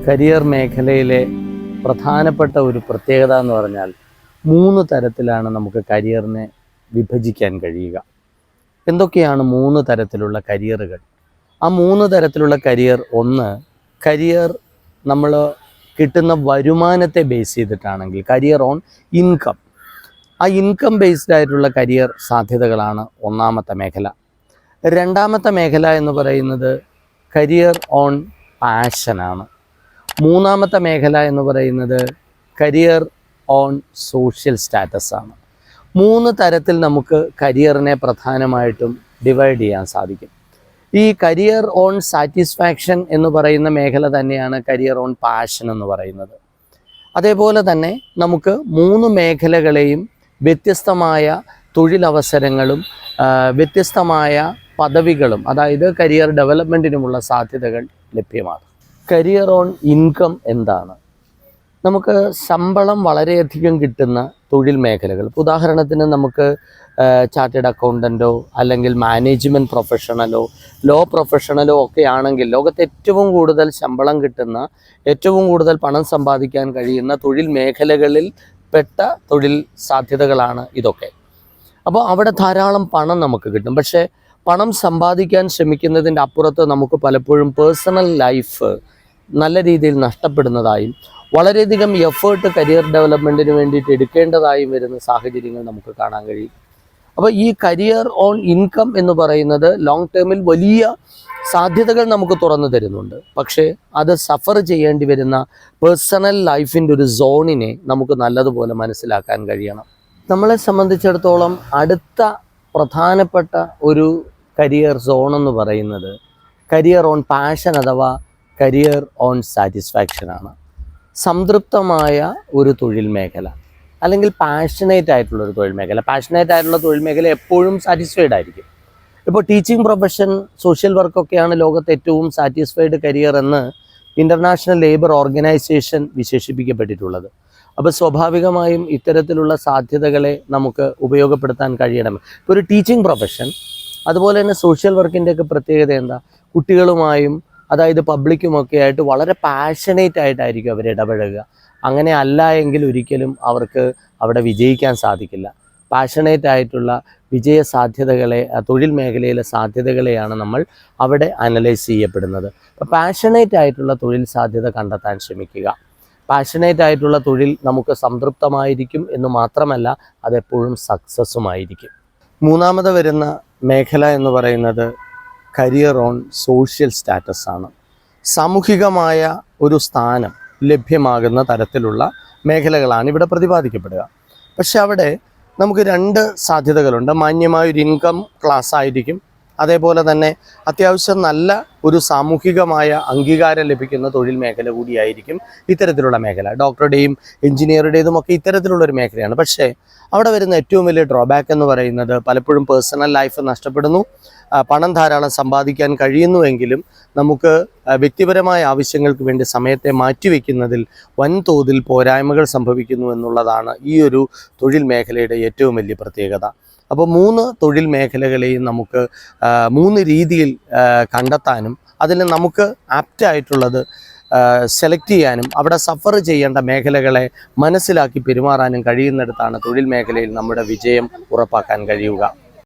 Career മേഖലയിലെ പ്രധാനപ്പെട്ട ഒരു പ്രത്യേകത എന്ന് പറഞ്ഞാൽ 3 തരത്തിലാണ് നമുക്ക് കരിയറിനെ വിഭജിക്കാൻ കഴിയുക. എന്തൊക്കെയാണ് 3 തരത്തിലുള്ള കരിയറുകൾ? ആ 3 തരത്തിലുള്ള കരിയർ, ഒന്ന്, കരിയർ നമ്മൾ കിട്ടുന്ന വരുമാനത്തെ ബേസ് ചെയ്തിട്ടാണെങ്കിൽ കരിയർ ഓൺ ഇൻകം. ആ ഇൻകം ബേസ്ഡ് ആയിട്ടുള്ള കരിയർ സാധ്യതകളാണ് ഒന്നാമത്തെ മേഖല. രണ്ടാമത്തെ മേഖല എന്ന് പറയുന്നത് കരിയർ ഓൺ പാഷനാണ്. മൂന്നാമത്തെ മേഖല എന്ന് പറയുന്നത് കരിയർ ഓൺ സോഷ്യൽ സ്റ്റാറ്റസ് ആണ്. 3 തരത്തിൽ നമുക്ക് കരിയറിനെ പ്രധാനമായിട്ടും ഡിവൈഡ് ചെയ്യാൻ സാധിക്കും. ഈ കരിയർ ഓൺ സാറ്റിസ്ഫാക്ഷൻ എന്ന് പറയുന്ന മേഖല തന്നെയാണ് കരിയർ ഓൺ പാഷൻ എന്ന് പറയുന്നത്. അതേപോലെ തന്നെ നമുക്ക് 3 മേഖലകളെയും വ്യത്യസ്തമായ തൊഴിലവസരങ്ങളും വ്യത്യസ്തമായ പദവികളും, അതായത് കരിയർ ഡെവലപ്മെൻറ്റിനുമുള്ള സാധ്യതകൾ ലഭ്യമാണ്. കരിയർ ഓൺ ഇൻകം എന്താണ്? നമുക്ക് ശമ്പളം വളരെയധികം കിട്ടുന്ന തൊഴിൽ മേഖലകൾ, ഉദാഹരണത്തിന് നമുക്ക് ചാർട്ടേഡ് അക്കൗണ്ടൻറ്റോ അല്ലെങ്കിൽ മാനേജ്മെൻറ്റ് പ്രൊഫഷണലോ ലോ പ്രൊഫഷണലോ ഒക്കെ ആണെങ്കിൽ ലോകത്ത് ഏറ്റവും കൂടുതൽ ശമ്പളം കിട്ടുന്ന, ഏറ്റവും കൂടുതൽ പണം സമ്പാദിക്കാൻ കഴിയുന്ന തൊഴിൽ മേഖലകളിൽ പെട്ട തൊഴിൽ സാധ്യതകളാണ് ഇതൊക്കെ. അപ്പോൾ അവിടെ ധാരാളം പണം നമുക്ക് കിട്ടും. പക്ഷേ പണം സമ്പാദിക്കാൻ ശ്രമിക്കുന്നതിൻ്റെ അപ്പുറത്ത് നമുക്ക് പലപ്പോഴും പേഴ്സണൽ ലൈഫ് നല്ല രീതിയിൽ നഷ്ടപ്പെടുന്നതായും വളരെയധികം എഫേർട്ട് കരിയർ ഡെവലപ്മെൻറ്റിന് വേണ്ടിയിട്ട് എടുക്കേണ്ടതായും വരുന്ന സാഹചര്യങ്ങൾ നമുക്ക് കാണാൻ കഴിയും. അപ്പോൾ ഈ കരിയർ ഓൺ ഇൻകം എന്ന് പറയുന്നത് ലോങ് ടേമിൽ വലിയ സാധ്യതകൾ നമുക്ക് തുറന്നു തരുന്നുണ്ട്. പക്ഷേ അത് സഫർ ചെയ്യേണ്ടി വരുന്ന പേഴ്സണൽ ലൈഫിൻ്റെ ഒരു സോണിനെ നമുക്ക് നല്ലതുപോലെ മനസ്സിലാക്കാൻ കഴിയണം. നമ്മളെ സംബന്ധിച്ചിടത്തോളം അടുത്ത പ്രധാനപ്പെട്ട ഒരു കരിയർ സോൺ എന്ന് പറയുന്നത് കരിയർ ഓൺ പാഷൻ അഥവാ കരിയർ ഓൺ സാറ്റിസ്ഫാക്ഷൻ ആണ്. സംതൃപ്തമായ ഒരു തൊഴിൽ മേഖല അല്ലെങ്കിൽ പാഷനേറ്റ് ആയിട്ടുള്ളൊരു തൊഴിൽ മേഖല. പാഷനേറ്റ് ആയിട്ടുള്ള തൊഴിൽ മേഖല എപ്പോഴും സാറ്റിസ്ഫൈഡ് ആയിരിക്കും. ഇപ്പോൾ ടീച്ചിങ് പ്രൊഫഷൻ, സോഷ്യൽ വർക്കൊക്കെയാണ് ലോകത്ത് ഏറ്റവും സാറ്റിസ്ഫൈഡ് കരിയർ എന്ന് ഇൻ്റർനാഷണൽ ലേബർ ഓർഗനൈസേഷൻ വിശേഷിപ്പിക്കപ്പെട്ടിട്ടുള്ളത്. അപ്പോൾ സ്വാഭാവികമായും ഇത്തരത്തിലുള്ള സാധ്യതകളെ നമുക്ക് ഉപയോഗപ്പെടുത്താൻ കഴിയണം. ഇപ്പോൾ ഒരു ടീച്ചിങ് പ്രൊഫഷൻ, അതുപോലെ തന്നെ സോഷ്യൽ വർക്കിൻ്റെയൊക്കെ പ്രത്യേകത എന്താ? കുട്ടികളുമായും അതായത് പബ്ലിക്കുമൊക്കെ ആയിട്ട് വളരെ പാഷനേറ്റ് ആയിട്ടായിരിക്കും അവർ ഇടപഴകുക. അങ്ങനെ അല്ല എങ്കിൽ ഒരിക്കലും അവർക്ക് അവിടെ വിജയിക്കാൻ സാധിക്കില്ല. പാഷനേറ്റ് ആയിട്ടുള്ള വിജയ സാധ്യതകളെ, തൊഴിൽ മേഖലയിലെ സാധ്യതകളെയാണ് നമ്മൾ അവിടെ അനലൈസ് ചെയ്യപ്പെടുന്നത്. അപ്പോൾ പാഷനേറ്റ് ആയിട്ടുള്ള തൊഴിൽ സാധ്യത കണ്ടെത്താൻ ശ്രമിക്കുക. പാഷനേറ്റ് ആയിട്ടുള്ള തൊഴിൽ നമുക്ക് സംതൃപ്തമായിരിക്കും എന്ന് മാത്രമല്ല, അതെപ്പോഴും സക്സസ്സുമായിരിക്കും. മൂന്നാമത് വരുന്ന മേഖല എന്ന് പറയുന്നത് കരിയർ ഓൺ സോഷ്യൽ സ്റ്റാറ്റസ് ആണ്. സാമൂഹികമായ ഒരു സ്ഥാനം ലഭ്യമാകുന്ന തരത്തിലുള്ള മേഖലകളാണ് ഇവിടെ പ്രതിപാദിക്കപ്പെടുക. പക്ഷെ അവിടെ നമുക്ക് 2 സാധ്യതകളുണ്ട്. മാന്യമായൊരു ഇൻകം ക്ലാസ് ആയിരിക്കും, അതേപോലെ തന്നെ അത്യാവശ്യം നല്ല ഒരു സാമൂഹികമായ അംഗീകാരം ലഭിക്കുന്ന തൊഴിൽ മേഖല കൂടിയായിരിക്കും ഇത്തരത്തിലുള്ള മേഖല. ഡോക്ടറുടെയും എഞ്ചിനീയറുടേതും ഒക്കെ ഇത്തരത്തിലുള്ളൊരു മേഖലയാണ്. പക്ഷേ അവിടെ വരുന്ന ഏറ്റവും വലിയ ഡ്രോബാക്ക് എന്ന് പറയുന്നത് പലപ്പോഴും പേഴ്സണൽ ലൈഫ് നഷ്ടപ്പെടുന്നു. പണം ധാരാളം സമ്പാദിക്കാൻ കഴിയുന്നുവെങ്കിലും നമുക്ക് വ്യക്തിപരമായ ആവശ്യങ്ങൾക്ക് വേണ്ടി സമയത്തെ മാറ്റിവെക്കുന്നതിൽ വൻതോതിൽ പോരായ്മകൾ സംഭവിക്കുന്നു എന്നുള്ളതാണ് ഈ ഒരു തൊഴിൽ മേഖലയുടെ ഏറ്റവും വലിയ പ്രത്യേകത. അപ്പോൾ 3 തൊഴിൽ മേഖലകളെയും നമുക്ക് 3 രീതിയിൽ കണ്ടെത്താനും അതിൽ നമുക്ക് ആപ്റ്റായിട്ടുള്ളത് സെലക്ട് ചെയ്യാനും അവിടെ സഫർ ചെയ്യേണ്ട മേഖലകളെ മനസ്സിലാക്കി പെരുമാറാനും കഴിയുന്നിടത്താണ് തൊഴിൽ മേഖലയിൽ നമ്മുടെ വിജയം ഉറപ്പാക്കാൻ കഴിയുക.